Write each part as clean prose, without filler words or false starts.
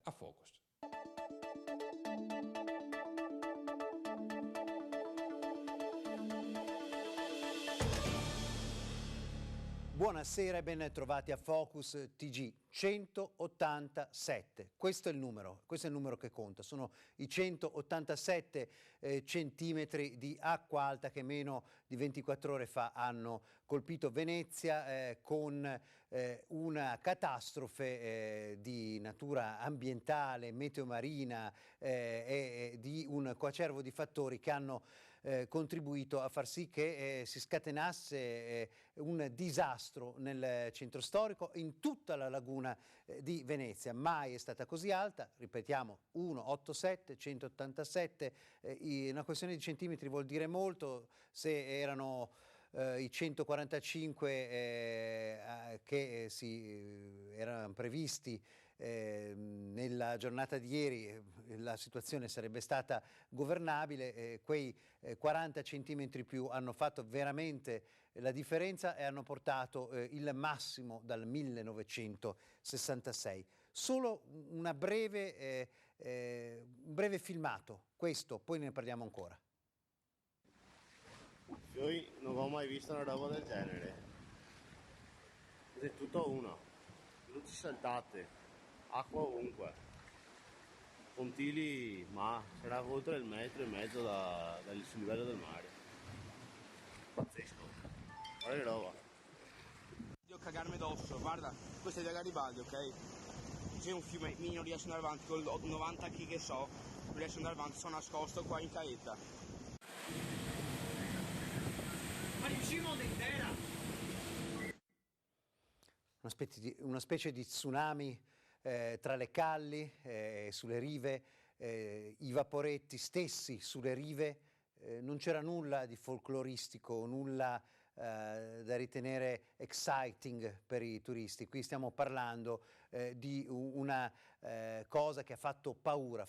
a Focus. Buonasera e ben trovati a Focus TG 187. Questo è il numero che conta. Sono i 187 centimetri di acqua alta che meno di 24 ore fa hanno colpito Venezia con una catastrofe di natura ambientale, meteomarina e di un coacervo di fattori che hanno contribuito a far sì che si scatenasse un disastro nel centro storico, in tutta la laguna di Venezia. Mai è stata così alta, ripetiamo, 187, 187, una questione di centimetri vuol dire molto. Se erano i 145 che erano previsti nella giornata di ieri, la situazione sarebbe stata governabile. Quei 40 centimetri più hanno fatto veramente la differenza e hanno portato il massimo dal 1966. Solo un breve filmato, questo, poi ne parliamo ancora. Io non ho mai visto una roba del genere. È tutto uno. Luci saltate, acqua ovunque. Pontili, ma sarà oltre il metro e mezzo dal livello del mare. Pazzesco. Guarda che roba. Devo cagarmi addosso, guarda, questa è da Garibaldi, ok? C'è un fiume, io non riesco ad andare avanti, con 90 kg che so, non riesco ad andare avanti, sono nascosto qua in caetta. Ma riusciamo intera! Una specie di tsunami tra le calli, sulle rive, i vaporetti stessi sulle rive. Non c'era nulla di folcloristico, nulla da ritenere exciting per i turisti. Qui stiamo parlando di una cosa che ha fatto paura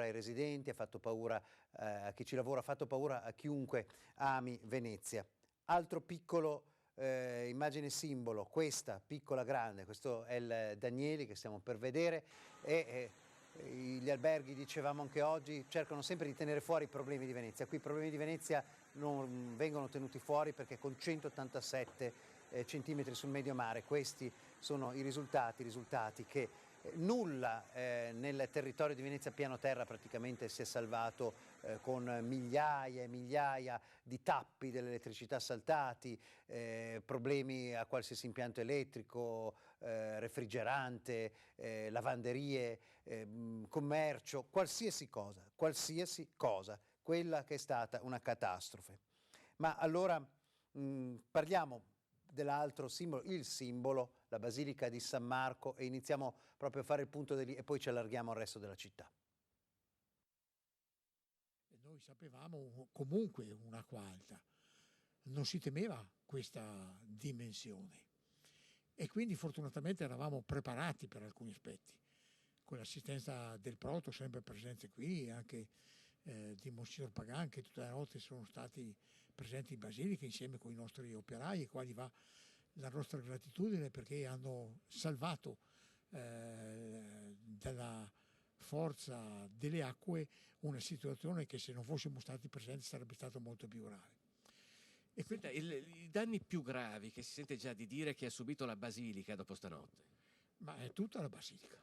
ai residenti, ha fatto paura a chi ci lavora, ha fatto paura a chiunque ami Venezia. Altro piccolo immagine simbolo, questa piccola grande, questo è il Danieli che stiamo per vedere e gli alberghi, dicevamo anche oggi, cercano sempre di tenere fuori i problemi di Venezia. Qui i problemi di Venezia non vengono tenuti fuori perché con 187 centimetri sul medio mare questi sono i risultati che nulla nel territorio di Venezia piano terra praticamente si è salvato, con migliaia e migliaia di tappi dell'elettricità saltati, problemi a qualsiasi impianto elettrico, refrigerante, lavanderie, commercio, qualsiasi cosa, quella che è stata una catastrofe. Ma allora parliamo dell'altro simbolo, il simbolo, la Basilica di San Marco, e iniziamo proprio a fare il punto di lì e poi ci allarghiamo al resto della città. Noi sapevamo comunque un'acqua alta, non si temeva questa dimensione e quindi fortunatamente eravamo preparati per alcuni aspetti, con l'assistenza del Proto sempre presente qui e anche di Monsignor Pagan, che tutta la notte sono stati presenti in Basilica insieme con i nostri operai, ai quali va la nostra gratitudine perché hanno salvato dalla forza delle acque una situazione che se non fossimo stati presenti sarebbe stata molto più grave. E senta, i danni più gravi che si sente già di dire che ha subito la Basilica dopo stanotte? Ma è tutta la Basilica,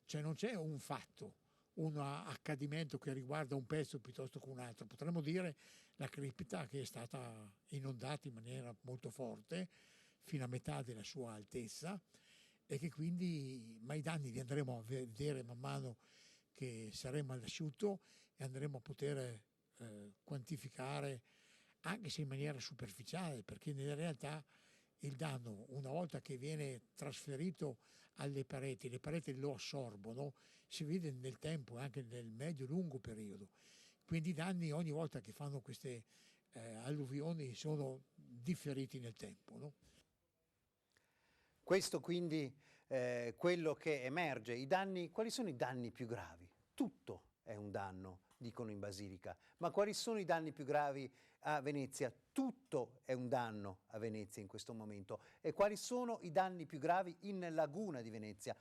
cioè non c'è un fatto, un accadimento che riguarda un pezzo piuttosto che un altro. Potremmo dire la cripta che è stata inondata in maniera molto forte fino a metà della sua altezza e che quindi, ma i danni li andremo a vedere man mano che saremo all'asciutto e andremo a poter quantificare anche se in maniera superficiale, perché nella realtà il danno, una volta che viene trasferito alle pareti, le pareti lo assorbono, si vede nel tempo, anche nel medio-lungo periodo. Quindi i danni ogni volta che fanno queste alluvioni sono differiti nel tempo, no? Questo quindi quello che emerge. I danni, quali sono i danni più gravi? Tutto è un danno, dicono in Basilica. Ma quali sono i danni più gravi a Venezia? Tutto è un danno a Venezia in questo momento. E quali sono i danni più gravi in Laguna di Venezia?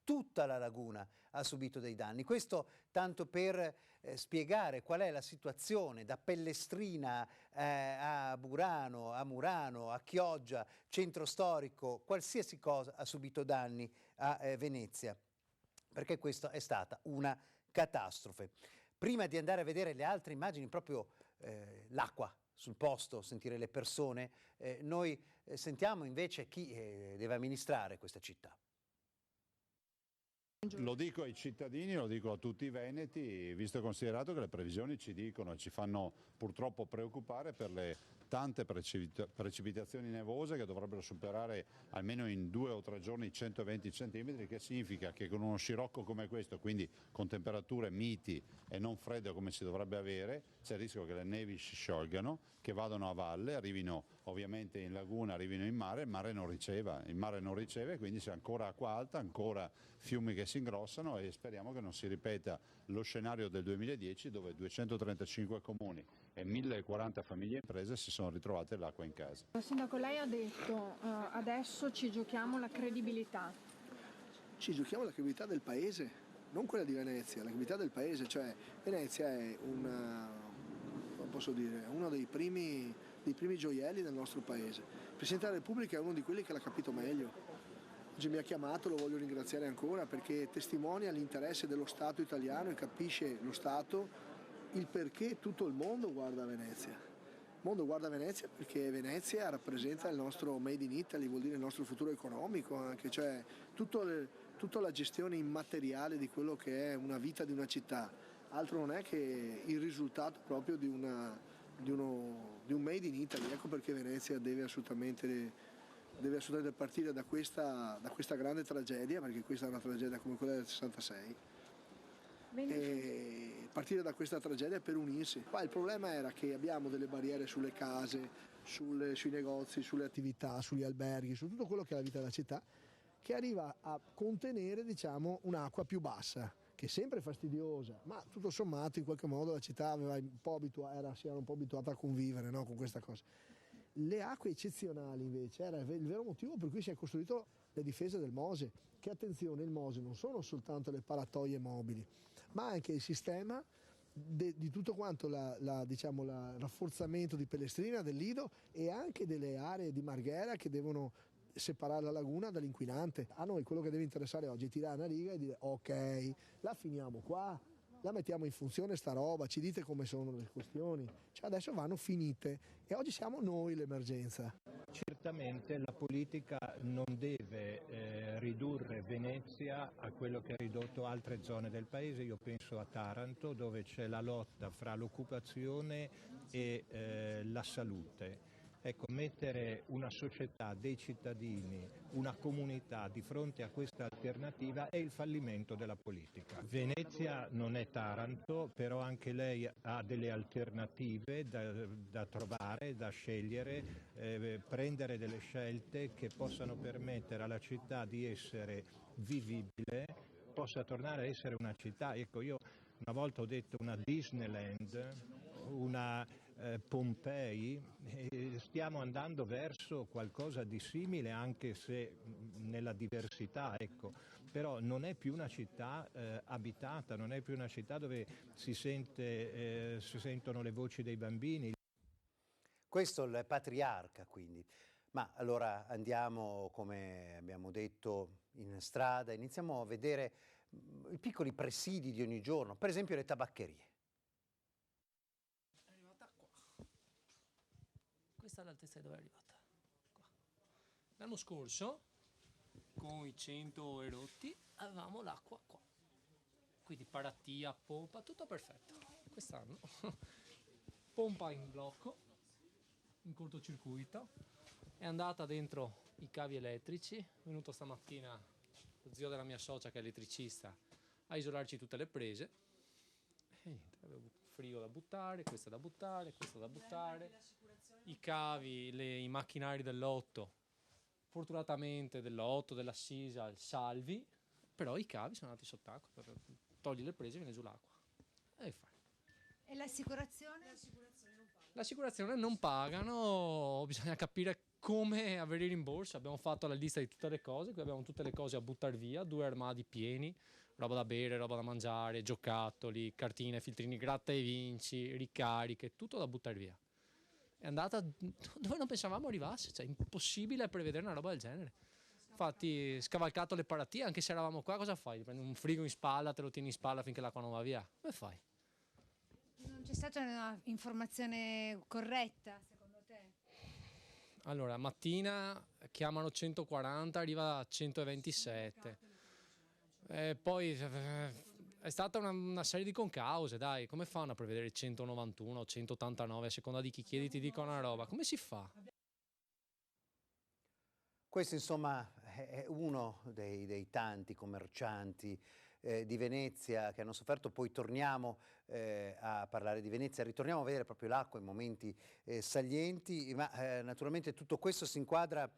tutta la laguna ha subito dei danni. Questo tanto per spiegare qual è la situazione da Pellestrina a Burano, a Murano, a Chioggia, centro storico, qualsiasi cosa ha subito danni a Venezia, perché questa è stata una catastrofe. Prima di andare a vedere le altre immagini, proprio l'acqua sul posto, sentire le persone, noi sentiamo invece chi deve amministrare questa città. Lo dico ai cittadini, lo dico a tutti i veneti, visto e considerato che le previsioni ci dicono e ci fanno purtroppo preoccupare per le tante precipitazioni nevose che dovrebbero superare almeno in 2 o 3 giorni 120 centimetri, che significa che con uno scirocco come questo, quindi con temperature miti e non fredde come si dovrebbe avere, c'è il rischio che le nevi si sciolgano, che vadano a valle, arrivino ovviamente in laguna, arrivino in mare, il mare non riceve, quindi c'è ancora acqua alta, ancora fiumi che si ingrossano e speriamo che non si ripeta lo scenario del 2010 dove 235 comuni e 1040 famiglie e imprese si sono ritrovate l'acqua in casa. Sindaco, lei ha detto adesso ci giochiamo la credibilità. Ci giochiamo la credibilità del paese, non quella di Venezia, la credibilità del paese, cioè Venezia è uno dei primi gioielli del nostro paese. Il Presidente della Repubblica è uno di quelli che l'ha capito meglio. Oggi mi ha chiamato, lo voglio ringraziare ancora perché testimonia l'interesse dello Stato italiano e capisce lo Stato il perché tutto il mondo guarda Venezia. Il mondo guarda Venezia perché Venezia rappresenta il nostro Made in Italy, vuol dire il nostro futuro economico anche, cioè tutta la gestione immateriale di quello che è una vita di una città. Altro non è che il risultato proprio di un Made in Italy. Ecco perché Venezia deve assolutamente partire da questa grande tragedia, perché questa è una tragedia come quella del 66, e partire da questa tragedia per unirsi. Qua il problema era che abbiamo delle barriere sulle case, sui negozi, sulle attività, sugli alberghi, su tutto quello che è la vita della città, che arriva a contenere, diciamo, un'acqua più bassa, che è sempre fastidiosa, ma tutto sommato in qualche modo la città si era un po' abituata a convivere, no, con questa cosa. Le acque eccezionali invece era il vero motivo per cui si è costruito le difese del Mose, che attenzione, il Mose non sono soltanto le paratoie mobili, ma anche il sistema di tutto quanto il rafforzamento di Pellestrina, del Lido e anche delle aree di Marghera che devono separare la laguna dall'inquinante. A noi quello che deve interessare oggi è tirare una riga e dire ok, la finiamo qua, la mettiamo in funzione sta roba, ci dite come sono le questioni, cioè adesso vanno finite e oggi siamo noi l'emergenza. Certamente la politica non deve ridurre Venezia a quello che ha ridotto altre zone del paese. Io penso a Taranto, dove c'è la lotta fra l'occupazione e la salute. Ecco, mettere una società, dei cittadini, una comunità di fronte a questa alternativa è il fallimento della politica. Venezia non è Taranto, però anche lei ha delle alternative da trovare, da scegliere, prendere delle scelte che possano permettere alla città di essere vivibile, possa tornare a essere una città. Ecco, io una volta ho detto una Disneyland, una Pompei, stiamo andando verso qualcosa di simile anche se nella diversità, ecco. Però non è più una città abitata, non è più una città dove si sentono le voci dei bambini. Questo è il patriarca, quindi. Ma allora andiamo, come abbiamo detto, in strada, iniziamo a vedere i piccoli presidi di ogni giorno, per esempio le tabaccherie. Questa è l'altezza dove è arrivata. Qua. L'anno scorso, con i 100 erotti, avevamo l'acqua qua. Quindi paratia, pompa, tutto perfetto. Quest'anno pompa in blocco, in cortocircuito, è andata dentro i cavi elettrici, è venuto stamattina lo zio della mia socia che è elettricista a isolarci tutte le prese. E niente, avevo frigo da buttare, questa da buttare, questa da buttare. I cavi, i macchinari dell'8, fortunatamente dell'8, della Sisa, salvi, però i cavi sono andati sott'acqua, per togli le prese e viene giù l'acqua. E fai. E l'assicurazione? L'assicurazione non pagano, bisogna capire come avere i rimborsi. Abbiamo fatto la lista di tutte le cose, qui abbiamo tutte le cose a buttare via, 2 armadi pieni, roba da bere, roba da mangiare, giocattoli, cartine, filtrini gratta e vinci, ricariche, tutto da buttare via. È andata dove non pensavamo arrivasse, cioè impossibile prevedere una roba del genere. Infatti scavalcato le paratie, anche se eravamo qua, cosa fai? Prendi un frigo in spalla, te lo tieni in spalla finché l'acqua non va via, come fai? Non c'è stata una informazione corretta, secondo te? Allora, mattina chiamano 140, arriva a 127. Poi è stata una serie di concause, dai, come fanno a prevedere 191 o 189, a seconda di chi chiedi ti dicono una roba, come si fa? Questo insomma è uno dei tanti commercianti di Venezia che hanno sofferto. Poi torniamo a parlare di Venezia, ritorniamo a vedere proprio l'acqua in momenti salienti, ma naturalmente tutto questo si inquadra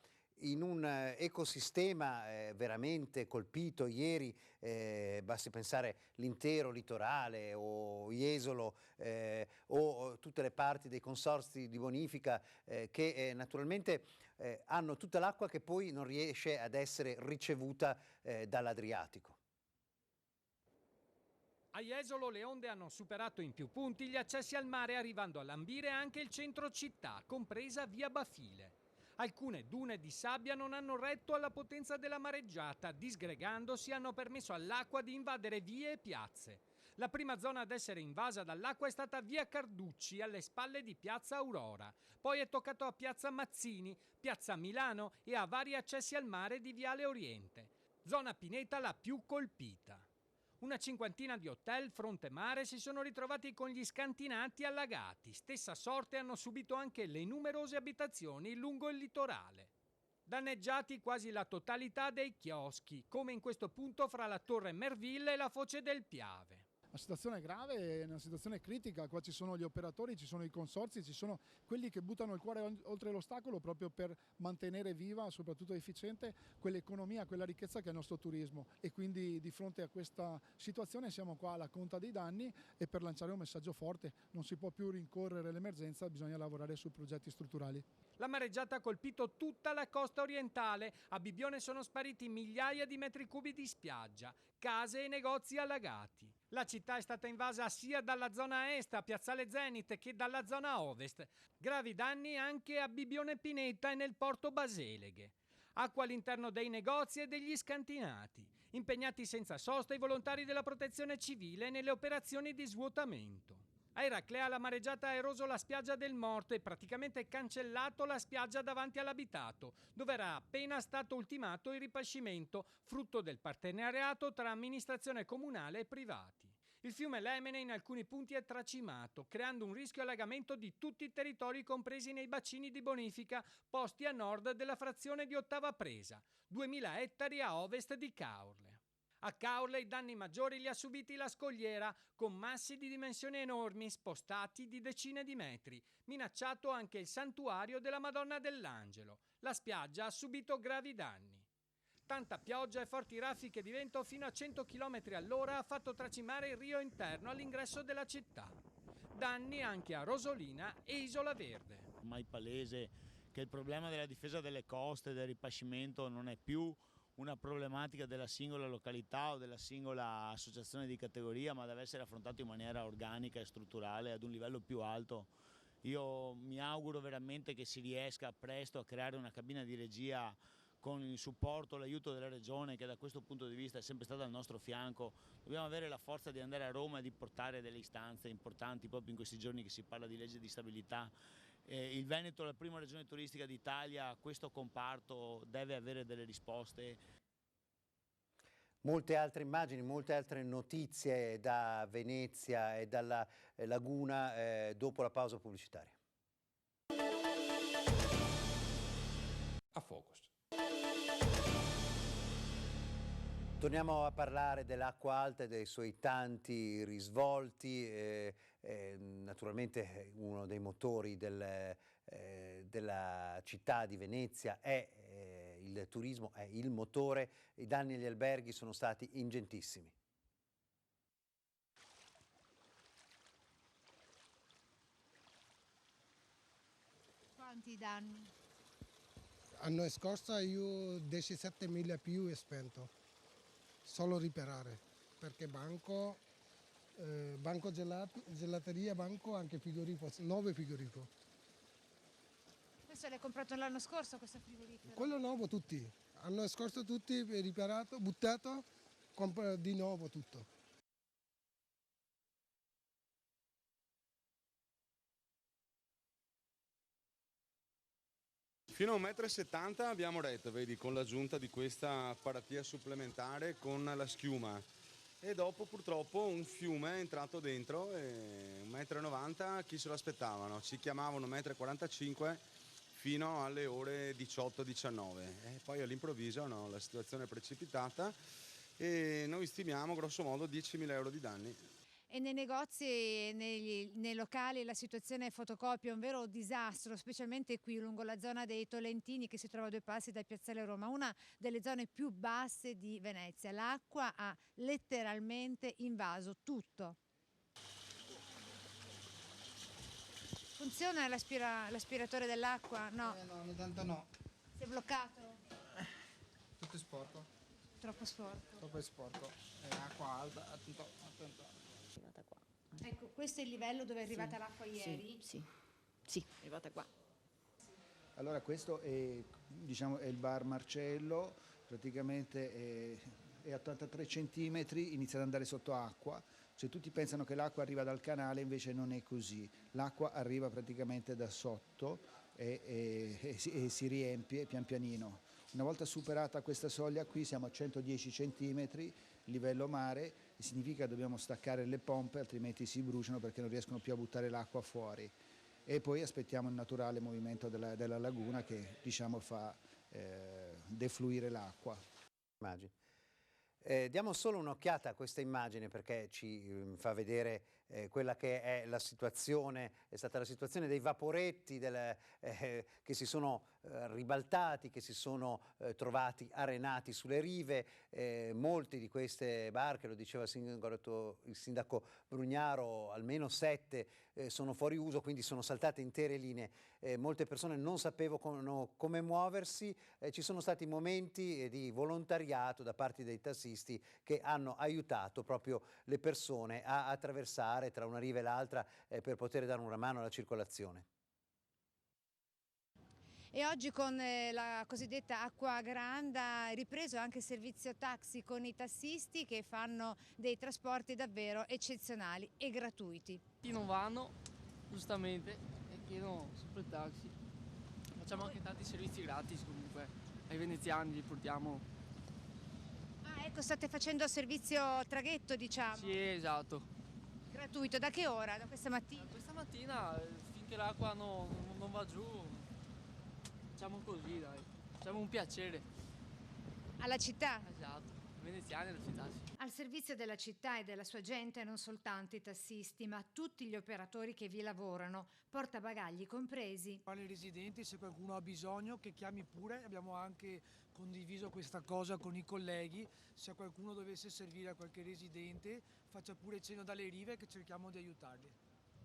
in un ecosistema veramente colpito. Ieri basti pensare l'intero litorale o Jesolo o tutte le parti dei consorzi di bonifica che naturalmente hanno tutta l'acqua che poi non riesce ad essere ricevuta dall'Adriatico. A Jesolo le onde hanno superato in più punti gli accessi al mare, arrivando a lambire anche il centro città, compresa via Bafile. Alcune dune di sabbia non hanno retto alla potenza della mareggiata, disgregandosi hanno permesso all'acqua di invadere vie e piazze. La prima zona ad essere invasa dall'acqua è stata via Carducci, alle spalle di piazza Aurora. Poi è toccato a piazza Mazzini, piazza Milano e a vari accessi al mare di viale Oriente. Zona Pineta la più colpita. Una cinquantina di hotel fronte mare si sono ritrovati con gli scantinati allagati. Stessa sorte hanno subito anche le numerose abitazioni lungo il litorale. Danneggiati quasi la totalità dei chioschi, come in questo punto fra la Torre Merville e la Foce del Piave. La situazione è grave, è una situazione critica, qua ci sono gli operatori, ci sono i consorzi, ci sono quelli che buttano il cuore oltre l'ostacolo proprio per mantenere viva, soprattutto efficiente, quell'economia, quella ricchezza che è il nostro turismo, e quindi di fronte a questa situazione siamo qua alla conta dei danni e per lanciare un messaggio forte: non si può più rincorrere l'emergenza, bisogna lavorare su progetti strutturali. La mareggiata ha colpito tutta la costa orientale, a Bibbione sono spariti migliaia di metri cubi di spiaggia, case e negozi allagati. La città è stata invasa sia dalla zona est, a Piazzale Zenit, che dalla zona ovest. Gravi danni anche a Bibbione Pineta e nel porto Baseleghe. Acqua all'interno dei negozi e degli scantinati. Impegnati senza sosta i volontari della protezione civile nelle operazioni di svuotamento. A Eraclea la mareggiata ha eroso la spiaggia del Morto e praticamente cancellato la spiaggia davanti all'abitato, dove era appena stato ultimato il ripascimento, frutto del partenariato tra amministrazione comunale e privati. Il fiume Lemene in alcuni punti è tracimato, creando un rischio allagamento di tutti i territori compresi nei bacini di bonifica posti a nord della frazione di Ottava Presa, 2000 ettari a ovest di Caorle. A Caorle i danni maggiori li ha subiti la scogliera, con massi di dimensioni enormi spostati di decine di metri, minacciato anche il santuario della Madonna dell'Angelo. La spiaggia ha subito gravi danni. Tanta pioggia e forti raffiche di vento fino a 100 km all'ora ha fatto tracimare il Rio Interno all'ingresso della città. Danni anche a Rosolina e Isola Verde. Ormai palese che il problema della difesa delle coste e del ripascimento non è più una problematica della singola località o della singola associazione di categoria, ma deve essere affrontato in maniera organica e strutturale ad un livello più alto. Io mi auguro veramente che si riesca presto a creare una cabina di regia con il supporto, l'aiuto della Regione, che da questo punto di vista è sempre stata al nostro fianco. Dobbiamo avere la forza di andare a Roma e di portare delle istanze importanti proprio in questi giorni che si parla di legge di stabilità. Il Veneto, la prima regione turistica d'Italia, questo comparto deve avere delle risposte. Molte altre immagini, molte altre notizie da Venezia e dalla laguna dopo la pausa pubblicitaria. A Focus. Torniamo a parlare dell'acqua alta e dei suoi tanti risvolti. Naturalmente uno dei motori della città di Venezia è il turismo, è il motore. I danni agli alberghi sono stati ingentissimi. Quanti danni? L'anno scorso io 17.000 più spento, solo riparare, perché banco gelateria, banco, anche frigorifero, 9 frigoriferi. Questo l'hai comprato l'anno scorso, questo frigorifero? Quello nuovo tutti, l'anno scorso tutti riparato, buttato, compro di nuovo tutto. Fino a 1,70 m abbiamo retto, vedi, con l'aggiunta di questa paratia supplementare con la schiuma. E dopo purtroppo un fiume è entrato dentro e 1,90 m chi se lo aspettavano? Ci chiamavano 1,45 m fino alle ore 18-19. E poi all'improvviso no, la situazione è precipitata e noi stimiamo grosso modo 10.000 euro di danni. E nei negozi e nei locali la situazione fotocopia è un vero disastro, specialmente qui lungo la zona dei Tolentini, che si trova a 2 passi da Piazzale Roma, una delle zone più basse di Venezia. L'acqua ha letteralmente invaso tutto. Funziona l'aspiratore dell'acqua? No. No, ogni tanto no. Si è bloccato? Tutto è sporco. Troppo sporco. Troppo è sporco. È acqua alta, attento. Ecco, questo è il livello dove è arrivata l'acqua ieri? Sì, è arrivata qua. Allora questo è, diciamo, è il bar Marcello, praticamente è a 83 centimetri, inizia ad andare sotto acqua, cioè tutti pensano che l'acqua arriva dal canale, invece non è così, l'acqua arriva praticamente da sotto e si riempie pian pianino. Una volta superata questa soglia qui siamo a 110 centimetri, livello mare, e significa che dobbiamo staccare le pompe, altrimenti si bruciano perché non riescono più a buttare l'acqua fuori. E poi aspettiamo il naturale movimento della laguna che, diciamo, fa defluire l'acqua. Diamo solo un'occhiata a questa immagine perché ci fa vedere quella che è la situazione, è stata la situazione dei vaporetti che si sono ribaltati, che si sono trovati arenati sulle rive. Molte di queste barche, lo diceva il sindaco Brugnaro, almeno 7 sono fuori uso, quindi sono saltate intere linee. Molte persone non sapevano come muoversi, ci sono stati momenti di volontariato da parte dei tassisti che hanno aiutato proprio le persone a attraversare tra una riva e l'altra per poter dare una mano alla circolazione. E oggi con la cosiddetta Acqua Granda è ripreso anche il servizio taxi con i tassisti che fanno dei trasporti davvero eccezionali e gratuiti. Chi non vanno, giustamente, e chiedono sempre il taxi. Facciamo anche tanti servizi gratis comunque, ai veneziani li portiamo. Ah, ecco, state facendo servizio traghetto, diciamo? Sì, esatto. Gratuito, da che ora? Da questa mattina? Questa mattina, finché l'acqua non va giù, facciamo così, dai. Facciamo un piacere. Alla città? Esatto, i veneziani alla città, sì. Al servizio della città e della sua gente non soltanto i tassisti, ma tutti gli operatori che vi lavorano, portabagagli compresi. Ai residenti, se qualcuno ha bisogno, che chiami pure. Abbiamo anche condiviso questa cosa con i colleghi. Se qualcuno dovesse servire a qualche residente, faccia pure cenno dalle rive che cerchiamo di aiutarli.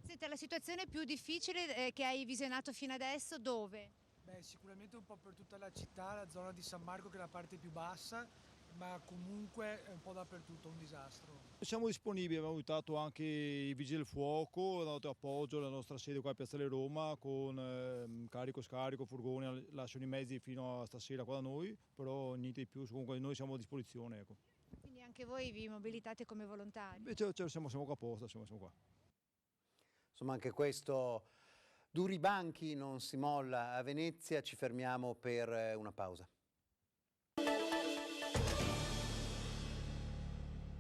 Senta, la situazione più difficile che hai visionato fino adesso dove? Beh, sicuramente un po' per tutta la città, la zona di San Marco che è la parte più bassa, ma comunque è un po' dappertutto un disastro. Siamo disponibili, abbiamo aiutato anche i vigili del fuoco, hanno dato appoggio alla nostra sede qua a Piazzale Roma con carico, scarico, furgoni, lasciano i mezzi fino a stasera qua da noi, però niente di più, comunque noi siamo a disposizione. Ecco. Quindi anche voi vi mobilitate come volontari? Beh, siamo qua apposta, siamo qua. Insomma, anche questo duri banchi non si molla a Venezia, ci fermiamo per una pausa.